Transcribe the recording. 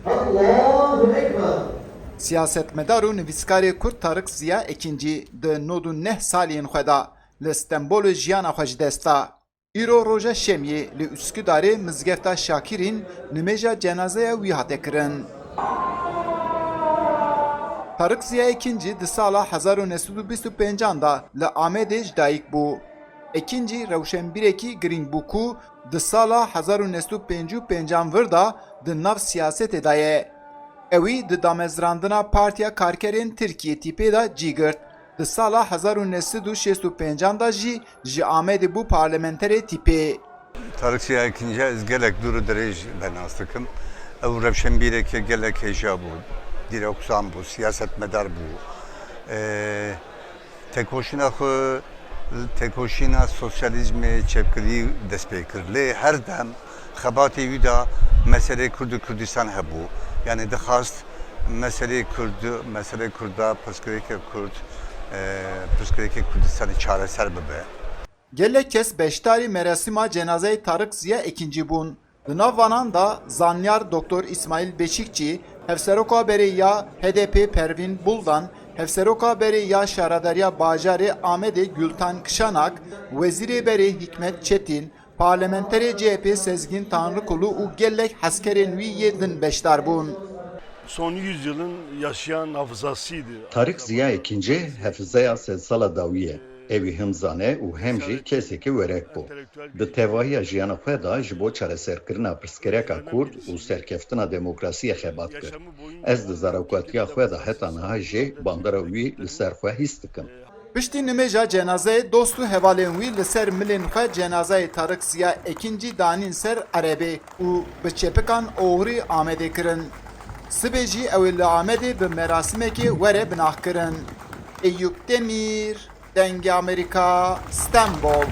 Allahu Ekber. Siyasetmedar û nivîskarê Kurd Tarık Ziya Ekîncî di nod neh saliyên xwe de li Stenbolê jiyana xwe ji dest da. Îro roja şemiyê li Üsküdarê mizgefta Şakirîn nimêja cenazeya wî hate kirin. Tarık Ziya Ekîncî di sala 1925 da li Amedê ji dayîk bû. Ekîncî rewşenbîrekî girîng bû ku di sala 1955 vir da di nav siyasetê de ye. Ewî di damezrandina Partiya Karkerên Tirkiye tîpê de cî girt. Di sala 1965 da jî ji Amedê bû parlamenterê tîpê. Tarık Ziya Ekîncî ez gelek dûr û dirêj benaz dikim. Ew rewşenbîrekî gelek hêja bû, dîroksan bû, siyasetmedar bû. Tekoşîna xwe tekoşîna sosyalizmê çepkirî dest pê kir. Lê her dem xebatê wî da meselê Kurd û Kurdistan hebû. Yani dixwast meselê Kurda pirsgirêkê Kurd, pirsgirêkê Kurdistanê çareser bibe. Gelek kes beşdarî merasîma cenazeyê Tarık Ziya Ekîncî bûn. Di nav vanan da zanyar Doktor İsmail Beşikçî, hevseroka berê ya HDP Pervin Buldan, hevseroka berê ya Şaradariya Bajarê Amedê Gültan Kışanak, wezîrê berê Hikmet Çetin, parlamenterê CHP Sezgin Tanrıkulu û gelek heskerên wî yê din beşdar bûn. Son yüzyılın yaşayan hafızasıydı. Tarık Ziya Ekîncî hefzeya sedsala dawiye. Evî him zane û hem jî kesekî werek bû. Di tevahiya jiyana xwe da ji bo çareserkirina pirsgirêka Kurd û serkeftina demokrasiyê xebat kir. Ez di zarokatiya xwe da heta niha jê bandera wî li ser xwe hîs dikim. Piştî nimêja cenazeyê dost û hevalên wî li ser milên xwe cenazeyê Tarık Ziya Ekîncî danîn ser erebê û bi çepikan oğrî Amedê kirin. Sibê jî ew ê li Amedê bi merasimekê were binah kirin. Eyüp Demir, Dengê Amerika, Stenbol.